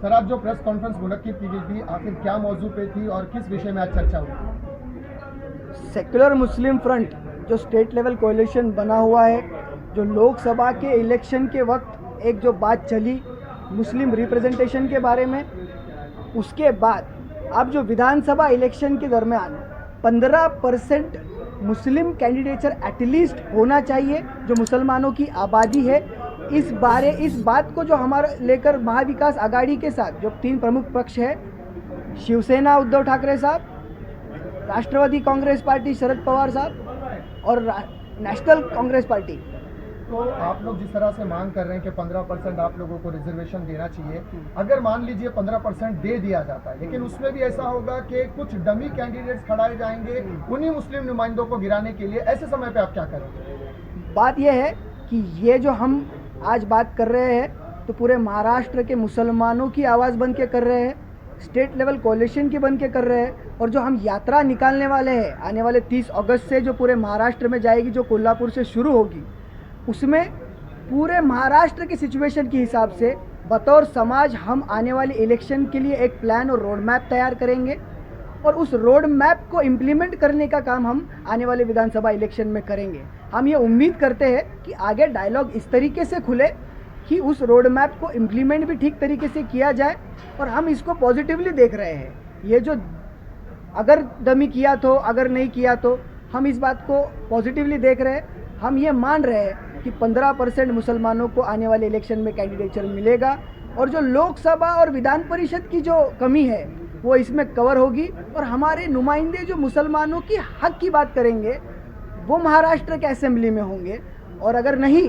Sir, आज जो press conference मुनक्किद की गई थी, आखिर क्या मौजू पे थी और किस विषय में आज चर्चा हुई? सेक्युलर मुस्लिम फ्रंट जो स्टेट लेवल कोalition बना हुआ है, जो लोकसभा के इलेक्शन के वक्त एक जो बात चली मुस्लिम रिप्रेजेंटेशन के बारे में, उसके बाद अब जो विधानसभा इलेक्शन के दरमियान 15% मुस्लिम कैंडिडेचर एटलीस्ट होना चाहिए, जो मुसलमानों की आबादी है, इस बात को जो हमारा लेकर महाविकास आघाड़ी के साथ जो 3 प्रमुख पक्ष है, शिवसेना उद्धव ठाकरे साहब, राष्ट्रवादी कांग्रेस पार्टी शरद पवार साहब और नेशनल कांग्रेस पार्टी। तो आप लोग जिस तरह से मांग कर रहे हैं कि 15% आप लोगों को रिजर्वेशन देना चाहिए, अगर मान लीजिए 15% दे दिया जाता है, लेकिन उसमें भी ऐसा होगा कि कुछ डमी कैंडिडेट्स खड़ाए जाएंगे उन्हीं मुस्लिम नुमाइंदों को गिराने के लिए, ऐसे समय पे आप क्या करेंगे? बात यह है कि ये जो हम आज बात कर रहे हैं तो पूरे महाराष्ट्र के मुसलमानों की आवाज़ बन के कर रहे हैं, स्टेट लेवल कोalition की बन के कर रहे हैं, और जो हम यात्रा निकालने वाले हैं आने वाले 30 अगस्त से जो पूरे महाराष्ट्र में जाएगी, जो कोल्हापुर से शुरू होगी, उसमें पूरे महाराष्ट्र की सिचुएशन के हिसाब से बतौर समाज हम आने वाले इलेक्शन के लिए एक प्लान और रोड मैप तैयार करेंगे, और उस रोड मैप को इम्प्लीमेंट करने का काम हम आने वाले विधानसभा इलेक्शन में करेंगे। हम ये उम्मीद करते हैं कि आगे डायलॉग इस तरीके से खुले कि उस रोड मैप को इम्प्लीमेंट भी ठीक तरीके से किया जाए, और हम इसको पॉजिटिवली देख रहे हैं। ये जो अगर डमी किया तो, अगर नहीं किया तो, हम इस बात को पॉजिटिवली देख रहे हैं। हम ये मान रहे हैं कि 15% मुसलमानों को आने वाले इलेक्शन में कैंडिडेचर मिलेगा, और जो लोकसभा और विधान परिषद की जो कमी है वो इसमें कवर होगी, और हमारे नुमाइंदे जो मुसलमानों की हक की बात करेंगे वो महाराष्ट्र के असेंबली में होंगे, और अगर नहीं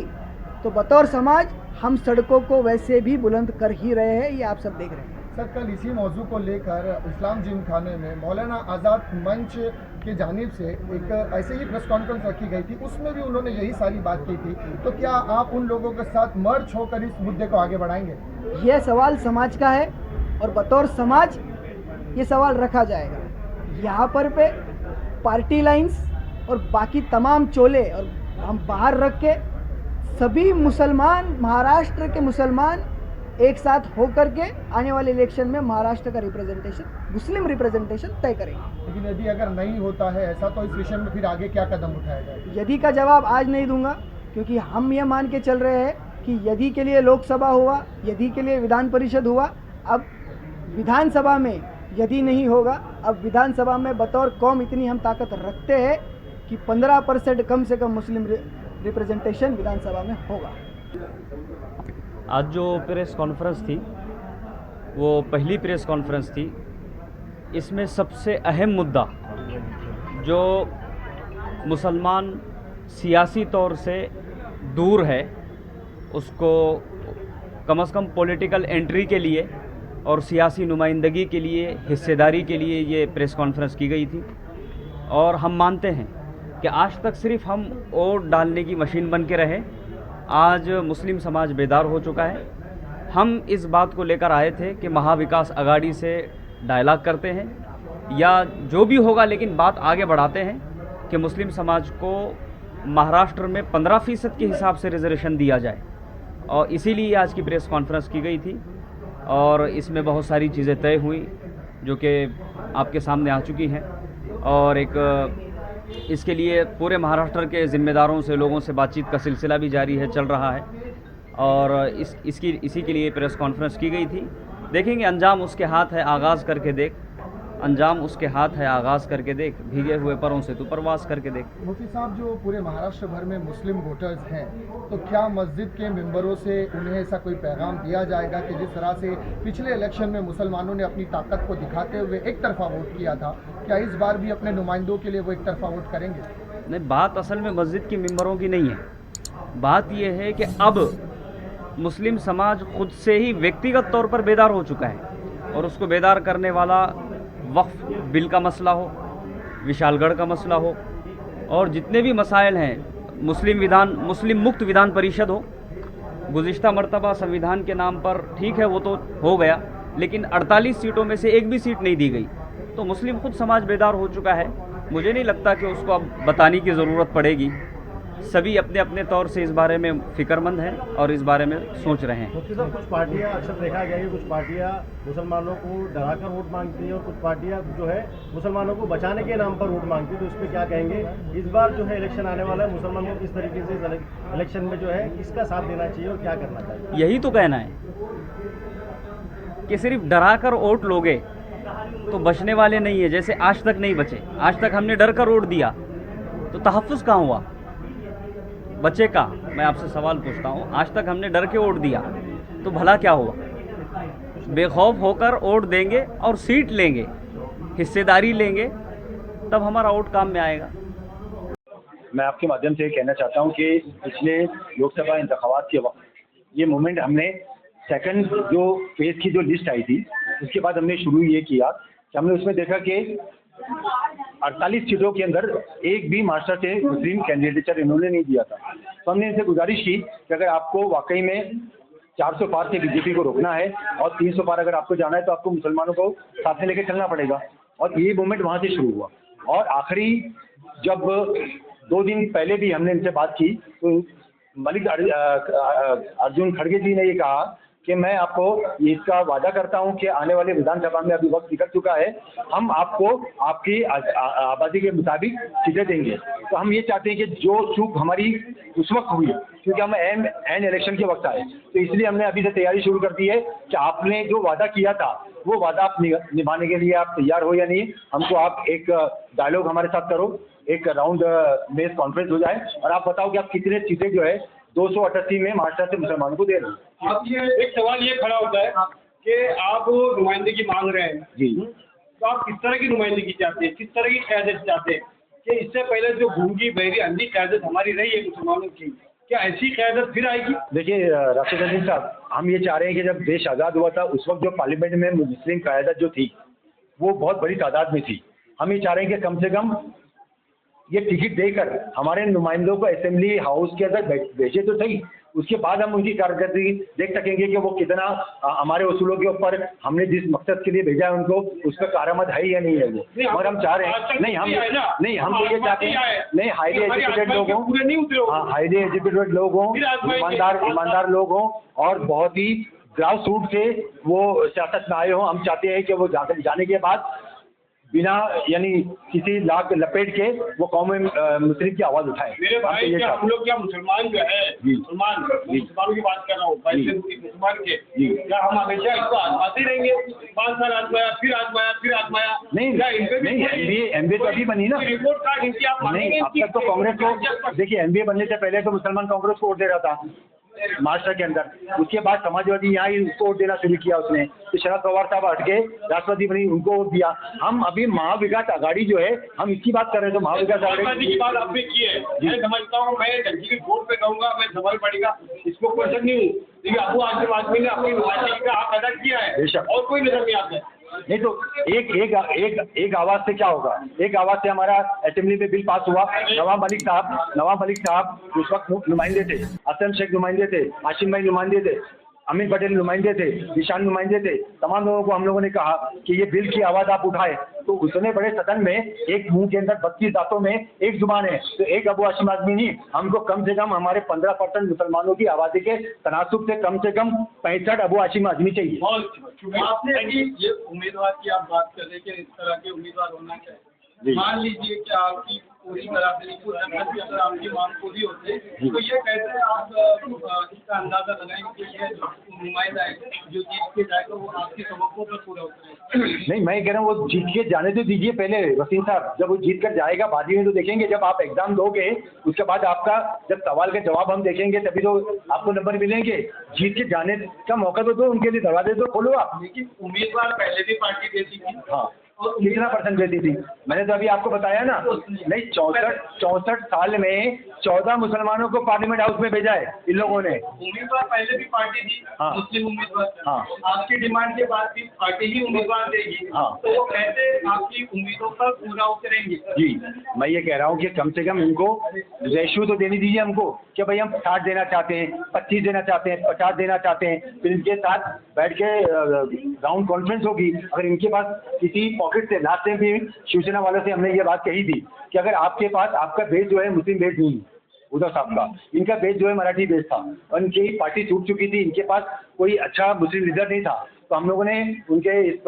तो बतौर समाज हम सड़कों को वैसे भी बुलंद कर ही रहे हैं, ये आप सब देख रहे हैं। सर, कल इसी मौजू को लेकर इस्लाम जिमखाने में मौलाना आज़ाद मंच की जानिब से एक ऐसे ही प्रेस कॉन्फ्रेंस रखी गई थी, उसमें भी उन्होंने यही सारी बात की थी। तो क्या आप उन लोगों के साथ मर्ज होकर इस मुद्दे को आगे बढ़ाएंगे? यह सवाल समाज का है, और बतौर समाज ये सवाल रखा जाएगा। यहाँ पर पे पार्टी लाइंस और बाकी तमाम चोले और हम बाहर रख के सभी मुसलमान, महाराष्ट्र के मुसलमान एक साथ होकर के आने वाले इलेक्शन में महाराष्ट्र का रिप्रेजेंटेशन, मुस्लिम रिप्रेजेंटेशन तय करेंगे। लेकिन यदि अगर नहीं होता है ऐसा, तो इस विषय में फिर आगे क्या कदम उठाया जाएगा? यदि का जवाब आज नहीं दूंगा, क्योंकि हम ये मान के चल रहे हैं कि यदि के लिए लोकसभा हुआ, यदि के लिए विधान परिषद हुआ, अब विधानसभा में यदि नहीं होगा, अब विधानसभा में बतौर कौम इतनी हम ताकत रखते हैं कि 15% कम से कम मुस्लिम रिप्रेजेंटेशन विधानसभा में होगा। आज जो प्रेस कॉन्फ्रेंस थी वो पहली प्रेस कॉन्फ्रेंस थी। इसमें सबसे अहम मुद्दा जो मुसलमान सियासी तौर से दूर है, उसको कम से कम पॉलिटिकल एंट्री के लिए और सियासी नुमाइंदगी के लिए, हिस्सेदारी के लिए ये प्रेस कॉन्फ्रेंस की गई थी। और हम मानते हैं कि आज तक सिर्फ हम वोट डालने की मशीन बन के रहे, आज मुस्लिम समाज बेदार हो चुका है। हम इस बात को लेकर आए थे कि महाविकास आघाड़ी से डायलॉग करते हैं या जो भी होगा, लेकिन बात आगे बढ़ाते हैं कि मुस्लिम समाज को महाराष्ट्र में 15% के हिसाब से रिजर्वेशन दिया जाए, और इसीलिए आज की प्रेस कॉन्फ्रेंस की गई थी। और इसमें बहुत सारी चीज़ें तय हुई जो कि आपके सामने आ चुकी हैं, और इसके लिए पूरे महाराष्ट्र के ज़िम्मेदारों से, लोगों से बातचीत का सिलसिला भी जारी है, चल रहा है, और इसी के लिए प्रेस कॉन्फ्रेंस की गई थी। देखेंगे, अंजाम उसके हाथ है, आगाज़ करके देख, अंजाम उसके हाथ है, आगाज़ करके देख, भीगे हुए परों से तू प्रवास करके देख। मुफ्ती साहब, जो पूरे महाराष्ट्र भर में मुस्लिम वोटर्स हैं, तो क्या मस्जिद के मेंबरों से उन्हें ऐसा कोई पैगाम दिया जाएगा कि जिस तरह से पिछले इलेक्शन में मुसलमानों ने अपनी ताकत को दिखाते हुए एक तरफा वोट किया था, क्या इस बार भी अपने नुमाइंदों के लिए वो एक तरफा वोट करेंगे? नहीं, बात असल में मस्जिद के मेंबरों की नहीं है। बात यह है कि अब मुस्लिम समाज खुद से ही व्यक्तिगत तौर पर बेदार हो चुका है, और उसको बेदार करने वाला वक्फ बिल का मसला हो, विशालगढ़ का मसला हो, और जितने भी मसाइल हैं, मुस्लिम मुक्त विधान परिषद हो। गुज़िश्ता मर्तबा संविधान के नाम पर ठीक है वो तो हो गया, लेकिन 48 सीटों में से एक भी सीट नहीं दी गई। तो मुस्लिम खुद समाज बेदार हो चुका है। मुझे नहीं लगता कि उसको अब बताने की ज़रूरत पड़ेगी सभी अपने अपने तौर से इस बारे में फिक्रमंद हैं और इस बारे में सोच रहे हैं। मुफ्ती साहब, कुछ पार्टियां अक्सर देखा गया है कि कुछ पार्टियां मुसलमानों को डराकर वोट मांगती हैं और कुछ पार्टियां जो है मुसलमानों को बचाने के नाम पर वोट मांगती है, तो इस पर क्या कहेंगे? इस बार जो है इलेक्शन आने वाला है, मुसलमानों को किस तरीके से इलेक्शन में जो है किसका साथ देना चाहिए और क्या करना चाहिए? यही तो कहना है कि सिर्फ डरा कर वोट लोगे तो बचने वाले नहीं है। जैसे आज तक नहीं बचे, आज तक हमने डर कर वोट दिया तो तहफ़्फ़ुज़ कहाँ हुआ, बचे का? मैं आपसे सवाल पूछता हूँ, आज तक हमने डर के वोट दिया तो भला क्या हुआ? बेखौफ होकर वोट देंगे और सीट लेंगे, हिस्सेदारी लेंगे, तब हमारा वोट काम में आएगा। मैं आपके माध्यम से कहना चाहता हूं कि पिछले लोकसभा इंतखाबात के वक्त ये मूवमेंट हमने सेकंड जो फेज की जो लिस्ट आई थी उसके बाद हमने शुरू ये किया कि हमने उसमें देखा कि 48 सीटों के अंदर एक भी महाराष्ट्र से मुस्लिम कैंडिडेचर इन्होंने नहीं दिया था। तो हमने इनसे गुजारिश की कि अगर आपको वाकई में 400 पार से बीजेपी को रोकना है और 300 पार अगर आपको जाना है तो आपको मुसलमानों को साथ में लेकर चलना पड़ेगा। और ये मूवमेंट वहाँ से शुरू हुआ और आखिरी जब 2 दिन पहले भी हमने इनसे बात की तो मलिक अर्जुन खड़गे जी ने ये कहा कि मैं आपको इसका वादा करता हूं कि आने वाले विधानसभा में अभी वक्त निकल चुका है, हम आपको आपकी आबादी के मुताबिक सीटें देंगे। तो हम ये चाहते हैं कि जो चूक हमारी उस वक्त हुई, क्योंकि हम एन इलेक्शन के वक्त आए, तो इसलिए हमने अभी से तैयारी शुरू कर दी है कि आपने जो वादा किया था वो वादा आप निभाने के लिए आप तैयार हो या नहीं। हमको आप एक डायलॉग हमारे साथ करो, एक राउंड बेस्ड कॉन्फ्रेंस हो जाए और आप बताओ कि आप कितने सीटें जो है 288 में महाराष्ट्र से मुसलमानों को दे रहे हैं। आप ये एक सवाल ये खड़ा होता है कि आप नुमाइंदगी मांग रहे हैं जी, तो आप किस तरह की नुमाइंदगी चाहते हैं, किस तरह की क़यादत चाहते हैं? कि इससे पहले जो गूंगी बहरी अंधी क़यादत हमारी रही है मुसलमानों की, क्या ऐसी क़यादत फिर आएगी? देखिए राशिद अजीज साहब, हम ये चाह रहे हैं कि जब देश आज़ाद हुआ था उस वक्त जो पार्लियामेंट में मुस्लिम क़यादत जो थी वो बहुत बड़ी तादाद में थी। हम ये चाह रहे हैं कि कम से कम ये टिकट देकर हमारे नुमाइंदों को असेंबली हाउस के अंदर भेजे तो सही, उसके बाद हम उनकी कारकर्दगी देख सकेंगे कि वो कितना हमारे उसूलों के ऊपर हमने जिस मकसद के लिए भेजा है उनको उस पर कारआमद है या नहीं है वो। और हम चाह रहे हैं नहीं हम तो ये चाहते हैं नहीं हाईली एजुकेटेड लोग हों, हाँ हाईली एजुकेटेड लोग हों, ईमानदार लोग हों और बहुत ही ग्राउंड रूट से वो सियासत में आए हों। हम चाहते हैं कि वो जाने के बाद बिना यानी किसी लाग लपेट के वो कौम मुस्लिम की आवाज़ उठाए। मेरे भाई क्या हम लोग क्या मुसलमान जो है, मुसलमानों की बात कर रहा हूँ भाई, मुसलमान के क्या हम हमेशा इसको आजमाते रहेंगे? 5 साल आजमाया, फिर आजमाया नहीं एमबीए तो अभी बनी ना रिपोर्ट कार्ड इनकी आप नहीं। अब तक तो कांग्रेस को देखिए, एमबीए बनने से पहले तो मुसलमान कांग्रेस को वोट दे रहा था महाराष्ट्र के अंदर, उसके बाद समाजवादी यहाँ ही उसको वोट देना शुरू किया उसने, तो शरद पवार साहब हट के राष्ट्रपति बनी, उनको वोट दिया। हम अभी महाविकास आघाड़ी जो है हम इसकी बात कर रहे हैं, तो महाविकास आघाड़ी की बात आपने की है, मैं समझता हूँ, मैं जल्दी वोट पे कहूँगा, मैं सवाल पड़ेगा, इसको क्वेश्चन नहीं हूँ, लेकिन अबू आसिम आज़मी ने अपनी नुमाइंदगी का हक अदा किया है और कोई नजर नहीं आता है। नहीं तो एक आवाज से क्या होगा? एक आवाज से हमारा असेंबली में बिल पास हुआ। नवाब मलिक साहब उस वक्त नुमाइंदे थे, असलम शेख नुमाइंदे थे, आशिम भाई नुमाइंदे थे, अमित पटेल नुमाइंदे थे, निशान नुमाइंदे थे। तमाम लोगों को हम लोगों ने कहा कि ये बिल की आवाज़ आप उठाएं, तो उतने बड़े सदन में एक मुंह के अंदर 32 दांतों में एक जुबान है, तो एक अबू हाशिम आज़मी नहीं, हमको कम से कम हमारे 15% मुसलमानों की आबादी के तनासुब से कम 65 अबू हाशिम आज़मी चाहिए। आपने ये उम्मीदवार की आप बात कर रहे हैं कि इस तरह के उम्मीदवार होना चाहिए। मान लीजिए कि आपकी पूरी बराबरी को अगर आपकी मांग पूरी होती है तो ये कैसे आप इसका अंदाजा लगाएंगे कि ये नुमाइंदा है जो जीत के जाएगा वो आपकी तवक्को पर पूरा होता है? नहीं, मैं कह रहा हूँ वो जीत के जाने तो दीजिए पहले वसीम साहब, जब वो जीत कर जाएगा बाद में तो देखेंगे। जब आप एग्जाम दोगे उसके बाद आपका जब सवाल के जवाब हम देखेंगे तभी तो आपको नंबर मिलेंगे। जीत के जाने का मौका तो दो, उनके लिए दरवाजे तो खोलो आप। लेकिन उम्मीदवार पहले भी पार्टी देती थी, हाँ, कितना % देती थी? मैंने तो अभी आपको बताया ना, नहीं 64 साल में 14 मुसलमानों को पार्लियामेंट हाउस में भेजा है इन लोगों ने। उम्मीदवार पहले भी पार्टी थी, हाँ, मुस्लिम उम्मीदवार, हाँ, आपकी डिमांड के बाद भी पार्टी ही उम्मीदवार देगी, हाँ, तो वो कैसे आपकी उम्मीदों पर पूरा उतरेंगे? जी, मैं ये कह रहा हूँ कि कम से कम इनको रेशियो तो देनी दीजिए हमको कि भाई हम 60 देना चाहते हैं, 25 देना चाहते हैं, 50 देना चाहते हैं। फिर इनके साथ बैठ के राउंड कॉन्फ्रेंस होगी। अगर इनके पास किसी पॉकेट से, लास्ट टाइम भी शिवसेना वालों से हमने ये बात कही थी कि अगर आपके पास आपका बेस जो है मुस्लिम बेस नहीं, उद्धव साहब का। इनका बेस जो है मराठी बेस था और इनकी पार्टी टूट चुकी थी, इनके पास कोई अच्छा मुस्लिम लीडर नहीं था। तो हम लोगों ने उनके इस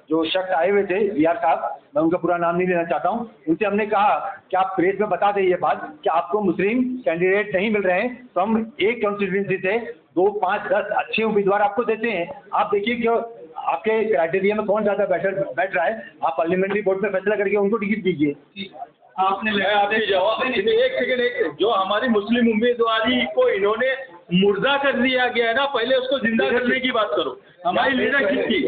जो शख्स आए हुए थे VR साहब, मैं उनका पूरा नाम नहीं लेना चाहता हूँ, उनसे हमने कहा कि आप प्रेस में बता दें ये बात कि आपको मुस्लिम कैंडिडेट नहीं मिल रहे हैं, तो हम एक कॉन्स्टिट्यूंसी से 2, 5, 10 अच्छे उम्मीदवार आपको देते हैं। आप देखिए कि आपके क्राइटेरिया में कौन ज़्यादा बैठ रहा है, आप पार्लियामेंट्री बोर्ड में फैसला करके उनको टिकट दीजिए। आपने आपकी जवाब एक सेकंड, जो हमारी मुस्लिम उम्मीदवारी को इन्होंने मुर्दा कर दिया गया है ना, पहले उसको जिंदा करने की बात करो। हमारी लीडरशिप की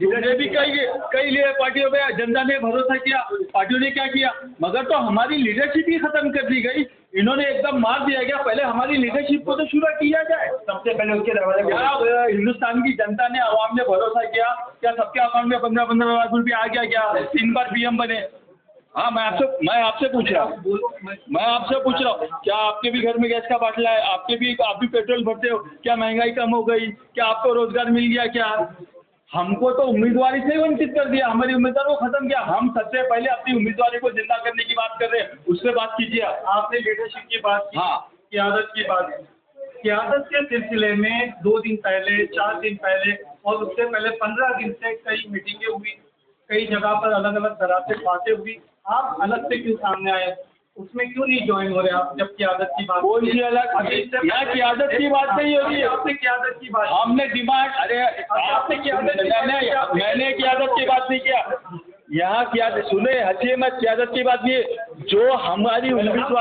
तुमने भी कई पार्टियों पे जनता ने भरोसा किया, पार्टियों ने क्या किया, मगर तो हमारी लीडरशिप ही खत्म कर दी गई। इन्होंने एकदम मार दिया गया। पहले हमारी लीडरशिप को तो शुरू किया जाए, सबसे पहले उसके दरवाजे। क्या हिंदुस्तान की जनता ने, आवाम ने भरोसा किया? क्या सबके अकाउंट में 15-15 लाख रुपये आ गया? क्या 3 बार PM बने? हाँ, मैं आपसे पूछ रहा हूँ, क्या आपके भी घर में गैस का बाटला है? आप भी पेट्रोल भरते हो? क्या महंगाई कम हो गई? क्या आपको रोजगार मिल गया? क्या हमको तो उम्मीदवारी से वंचित कर दिया, हमारी उम्मीदवार को खत्म किया। हम सबसे पहले अपनी उम्मीदवारी को जिंदा करने की बात कर रहे हैं, उससे बात कीजिए। आपने लीडरशिप की बात की, हाँ, क़यादत की बात की। क़यादत के सिलसिले में 2 दिन पहले, 4 दिन पहले और उससे पहले 15 दिन से कई मीटिंगें हुई, कई जगह पर अलग अलग तरह से बातें हुई। आप अलग से क्यों सामने आए? उसमें क्यों नहीं ज्वाइन हो रहे आप? जब क़यादत की बात, कौन सी अलग? यहाँ क़यादत की बात नहीं होगी। आपने क़यादत की बात, हमने डिमांड, अरे आपने मैंने क़यादत की बात नहीं किया। यहाँ क़यादत सुने, हंसिए मत, क़यादत की बात नहीं है। जो हमारी उम्मीदवार